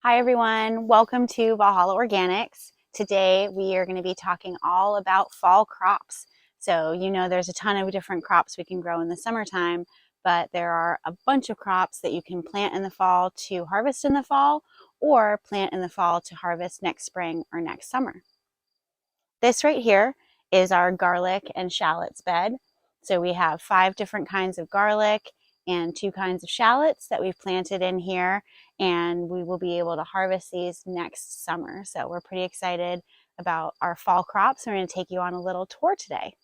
Hi everyone, welcome to Valhalla Organics. Today we are going to be talking all about fall crops. So there's a ton of different crops we can grow in the summertime, but there are a bunch of crops that you can plant in the fall to harvest in the fall or plant in the fall to harvest next spring or next summer. This right here is our garlic and shallots bed. So we have 5 different kinds of garlic and 2 kinds of shallots that we've planted in here, and we will be able to harvest these next summer. So we're pretty excited about our fall crops. We're going to take you on a little tour today.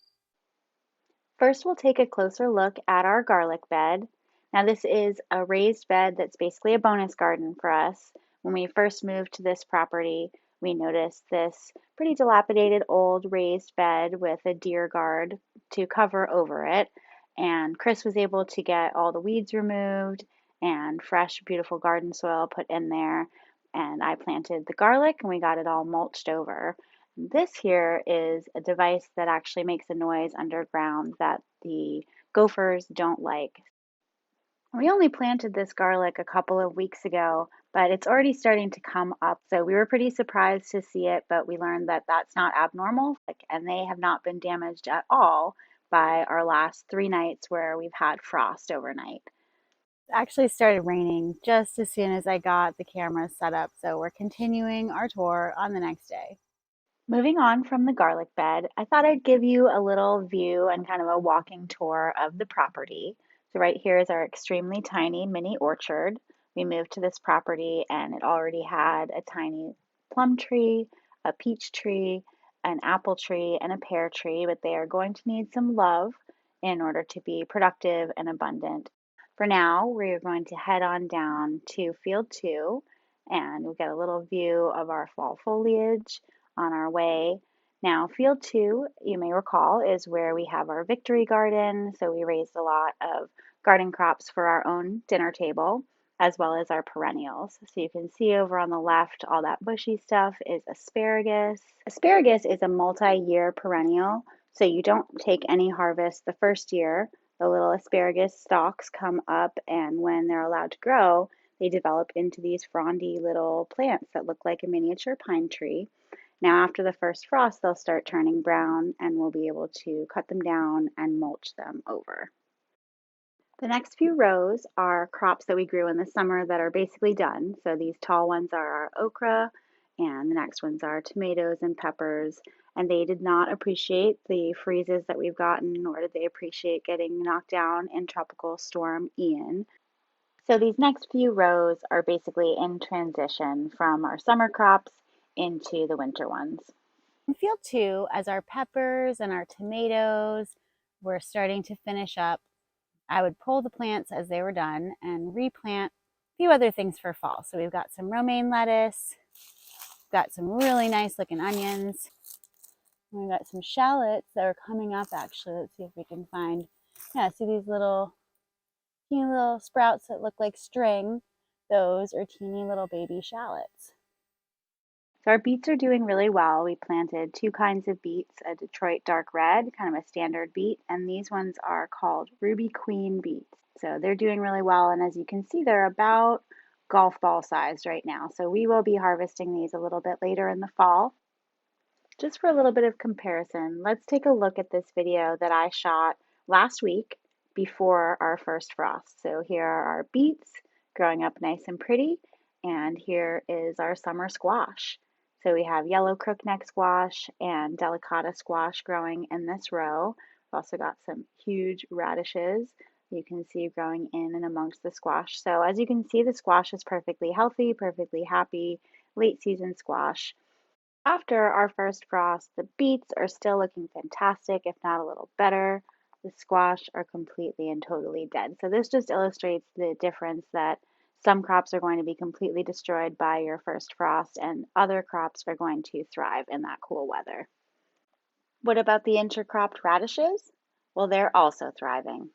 First, we'll take a closer look at our garlic bed. Now, this is a raised bed that's basically a bonus garden for us. When we first moved to this property, we noticed this pretty dilapidated old raised bed with a deer guard to cover over it. And Chris was able to get all the weeds removed and fresh, beautiful garden soil put in there. And I planted the garlic and we got it all mulched over. This here is a device that actually makes a noise underground that the gophers don't like. We only planted this garlic a couple of weeks ago, but it's already starting to come up. So we were pretty surprised to see it, but we learned that that's not abnormal, and they have not been damaged at all by our last 3 nights where we've had frost overnight. It actually started raining just as soon as I got the camera set up, so we're continuing our tour on the next day. Moving on from the garlic bed, I thought I'd give you a little view and kind of a walking tour of the property. So right here is our extremely tiny mini orchard. We moved to this property and it already had a tiny plum tree, a peach tree, an apple tree, and a pear tree, but they are going to need some love in order to be productive and abundant. For now, we're going to head on down to field 2 and we'll get a little view of our fall foliage on our way. Now, field 2, you may recall, is where we have our victory garden. So we raised a lot of garden crops for our own dinner table, as well as our perennials. So you can see over on the left, all that bushy stuff is asparagus. Asparagus is a multi-year perennial, so you don't take any harvest the first year. The little asparagus stalks come up, and when they're allowed to grow, they develop into these frondy little plants that look like a miniature pine tree. Now, after the first frost, they'll start turning brown and we'll be able to cut them down and mulch them over. The next few rows are crops that we grew in the summer that are basically done. So these tall ones are our okra, and the next ones are tomatoes and peppers. And they did not appreciate the freezes that we've gotten, nor did they appreciate getting knocked down in Tropical Storm Ian. So these next few rows are basically in transition from our summer crops into the winter ones. In field 2, as our peppers and our tomatoes were starting to finish up, I would pull the plants as they were done and replant a few other things for fall. So we've got some romaine lettuce, got some really nice looking onions, and we've got some shallots that are coming up actually. Let's see if we can find, yeah, see these little teeny little sprouts that look like string? Those are teeny little baby shallots. So our beets are doing really well. We planted 2 kinds of beets, a Detroit dark red, kind of a standard beet, and these ones are called Ruby Queen beets. So they're doing really well, and as you can see, they're about golf ball sized right now. So we will be harvesting these a little bit later in the fall. Just for a little bit of comparison, let's take a look at this video that I shot last week before our first frost. So here are our beets growing up nice and pretty, and here is our summer squash. So we have yellow crookneck squash and delicata squash growing in this row. We've also got some huge radishes you can see growing in and amongst the squash. So as you can see, the squash is perfectly healthy, perfectly happy, late season squash. After our first frost, the beets are still looking fantastic, if not a little better. The squash are completely and totally dead. So this just illustrates the difference that some crops are going to be completely destroyed by your first frost and other crops are going to thrive in that cool weather. What about the intercropped radishes? Well, they're also thriving.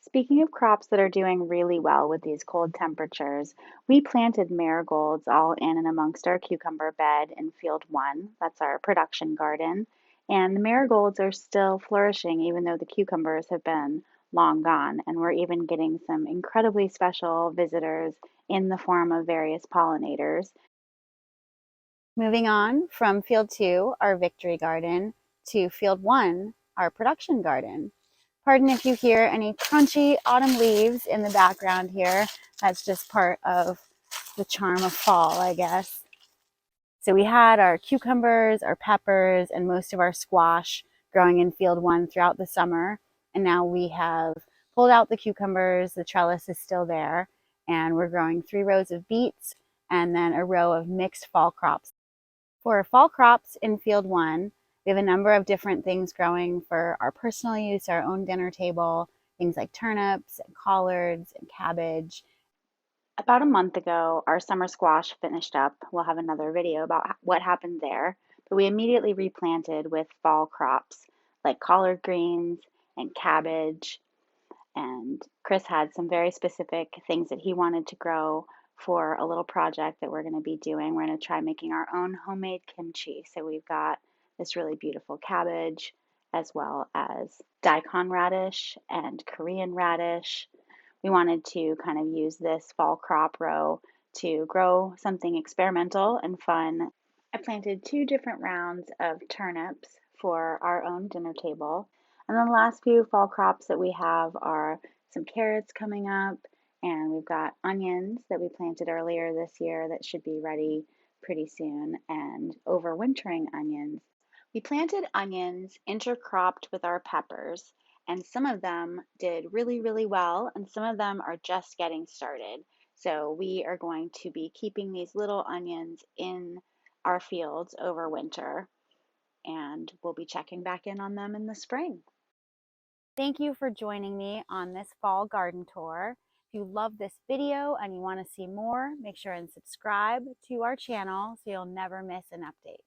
Speaking of crops that are doing really well with these cold temperatures, we planted marigolds all in and amongst our cucumber bed in field 1. That's our production garden. And the marigolds are still flourishing even though the cucumbers have been long gone. And we're even getting some incredibly special visitors in the form of various pollinators. Moving on from field 2, our victory garden, to field 1, our production garden. Pardon if you hear any crunchy autumn leaves in the background here. That's just part of the charm of fall, I guess. So we had our cucumbers, our peppers, and most of our squash growing in field 1 throughout the summer. And now we have pulled out the cucumbers, the trellis is still there, and we're growing 3 rows of beets and then a row of mixed fall crops. For fall crops in field 1, we have a number of different things growing for our personal use, our own dinner table, things like turnips and collards and cabbage. About a month ago, our summer squash finished up. We'll have another video about what happened there. But we immediately replanted with fall crops like collard greens and cabbage. And Chris had some very specific things that he wanted to grow for a little project that we're going to be doing. We're going to try making our own homemade kimchi. So we've got this really beautiful cabbage, as well as daikon radish and Korean radish. We wanted to kind of use this fall crop row to grow something experimental and fun. I planted 2 different rounds of turnips for our own dinner table. And then the last few fall crops that we have are some carrots coming up, and we've got onions that we planted earlier this year that should be ready pretty soon, and overwintering onions. We planted onions intercropped with our peppers, and some of them did really, really well, and some of them are just getting started. So we are going to be keeping these little onions in our fields over winter, and we'll be checking back in on them in the spring. Thank you for joining me on this fall garden tour. If you love this video and you want to see more, make sure and subscribe to our channel so you'll never miss an update.